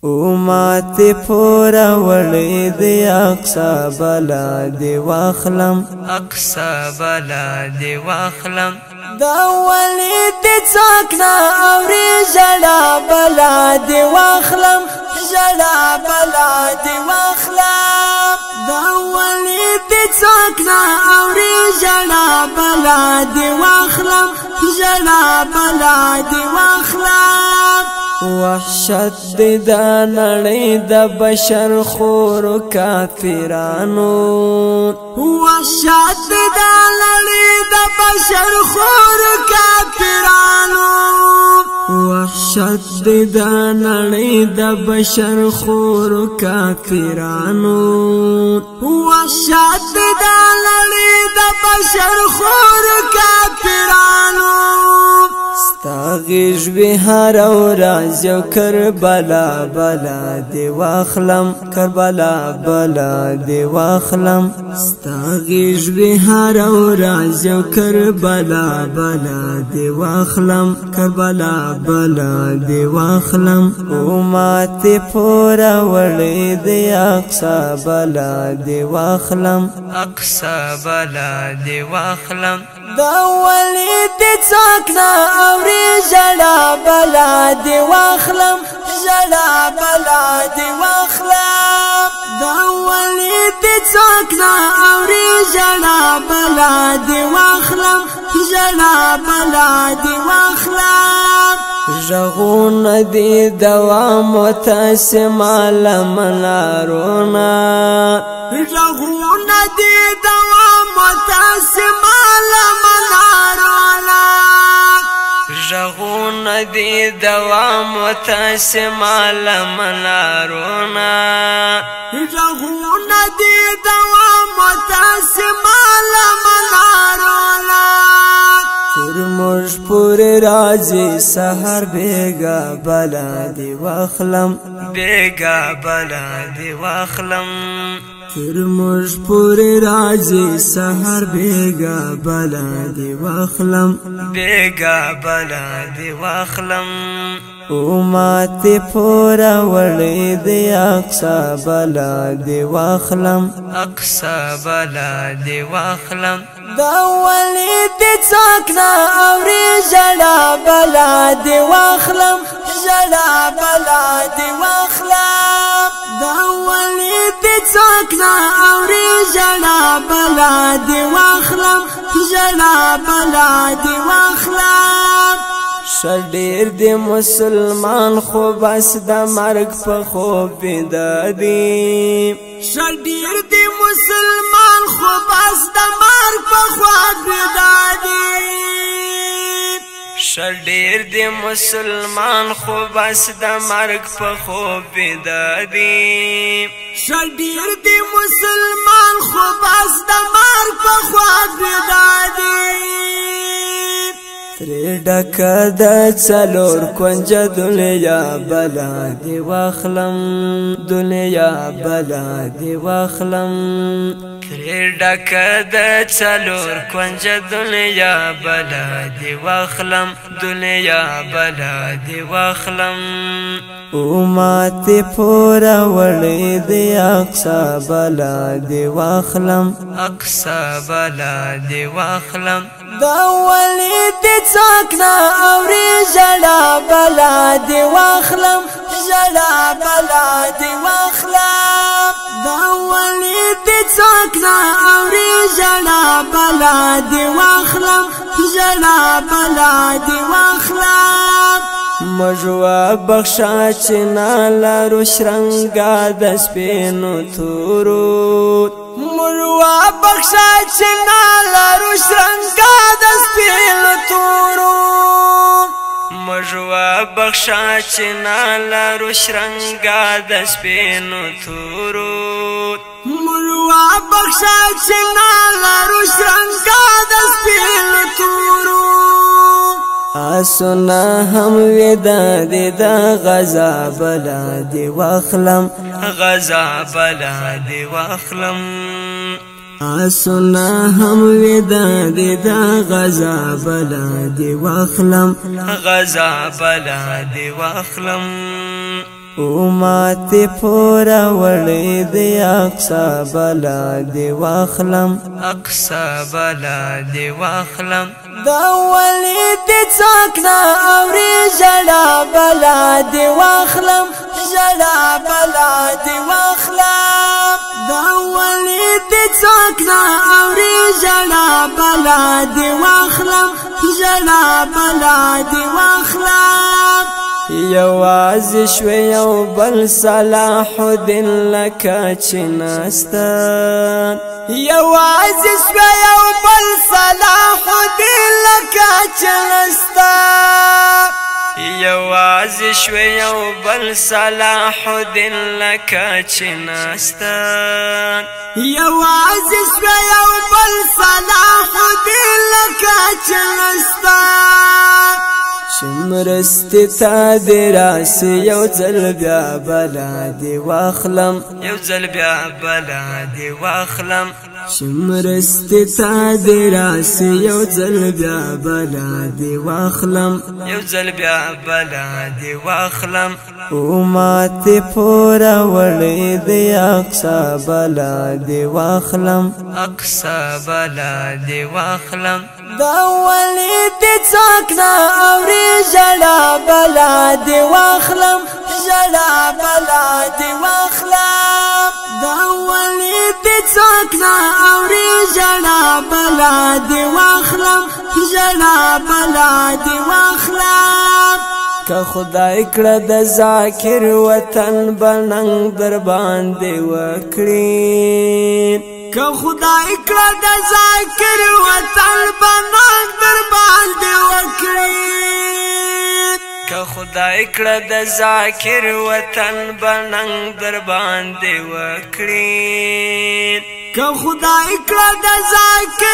امات پورا وړي د اقصا بلا دی واخلم اقصا بلا دی واخلم دا ولید څاکنا اوري جړا بلا دی واخلم جړا بلا دی واخلم دا ولید څاکنا اوري جړا بلا دی واخلم جړا بلا دی واخلم وحشت دا نړۍ د بشر خور کافرانو وحشت دا نړۍ د بشر خور کافرانو وحشت دا نړۍ د بشر خور کافرانو وحشت دا نړۍ د بشر خور کافرانو ستاغیش بهار او راز یو کربلا بلا دی واخلم کربلا بلا دی واخلم ستاغیش بهار او راز یو کربلا بلا دی واخلم کربلا بلا دی واخلم امات پورا وړي دی اقصا بلا دی واخلم اقصا بلا دی واخلم دا ولید څاکنا اوري جړا بلا دی واخلم جړا بلا دی واخلم دا ولید څاکنا اوري جړا بلا دی واخلم جړا بلا دی واخلم ژغون دی دوام متسما لمنارونا ژغون دی دوام متسما ژغون دی دوام متسما لمنارونا ژغون دی دوام متسما لمنارونا ترموش پور راځي سحر بیگا بلا دی واخلم بیگا بلا دی واخلم ترموش پور راځي سحر بیگا بلا دی واخلم بیگا بلا دی واخلم امات پورا وړي دی اقصا بلا دی واخلم اقصا بلا دی واخلم دا ولید څاکنا اوري جړا بلا دی واخلم جړا بلا دی واخلم دا ولید څاکنا اوري جړا بلا دی واخلم جړا بلا دی واخلم شډیر دی مسلمان خو بس د مرګ په خوب بیدادي شډیر دی مسلمان خو بس د مرګ په خوب بیدادي شډیر دی مسلمان خو بس د مرګ په خوب بیدادي شډیر دی مسلمان خو بس د مرګ په خوب بیدادي تری ډکه د څلور کونجه دنیا بلا دی واخلم دنیا بلا دی واخلم تری ډکه د څلور کونجه دنیا بلا دی واخلم دنیا بلا دی واخلم امات پورا وړي دی اقصا بلا دی واخلم اقصا بلا دی واخلم دا ولید څاکنا اوري جړا بلا دی واخلم جړا بلا دی واخلم دا ولید څاکنا اوري جړا بلا دی واخلم جړا بلا دی واخلم مجوا بخشا چنا لارو شرنګا د سپینو تورو مجوا بخشا چنا لارو شرنګا د سپینو تورو مجوا بخشا چنا لارو شرنګا د سپینو تورو مجوا بخشا چنا لارو شرنګا د سپینو تورو آسونا هم ودا دی دا غزا بلا دی واخلم غزا بلا دی واخلم آسونا هم ودا دی دا غزا بلا دی واخلم غزا بلا دی واخلم ماتی پورا وړې دی اقصا بلا دی واخلم اقصا بلا دی واخلم دا ولی دی څوک نه اوري ژړا بلا دی واخلم ژړا بلا دی واخلم دا ولی دی څوک نه اوري ژړا بلا دی واخلم ژړا بلا دی واخلم یوازې شوی یو بل صلاح الدین لکه چې ناسته یوازې شوی یو بل صلاح الدین لکه چې ناسته یوازې شوی یو بل صلاح الدین لکه چې ناسته یوازې شوی یو بل صلاح الدین لکه چې ناسته شمرستی تا دی راسی یو ځل بیا بلا دی واخلم یو ځل بیا بلا دی واخلم شمرستی تا دی راسی یو ځل بیا بلا دی واخلم یو ځل بیا بلا دی واخلم ماتی پورا وړې دی اقصا بلا دی واخلم اقصا بلا دی واخلم دا ولی دی څوک نه اوري ژړا بلا دی واخلم ژړا بلا دی واخلم دا ولی دی څوک نه اوري ژړا بلا دی واخلم ژړا بلا دی واخلم که خدای کړه د ذاکر وطن بننګ در باندې وکړي که خدای کړه د ذاکر وطن بننګ در باندې وکړي که خدای کړه د ذاکر وطن بننګ در باندې وکړي که خدای کړه د ذاکر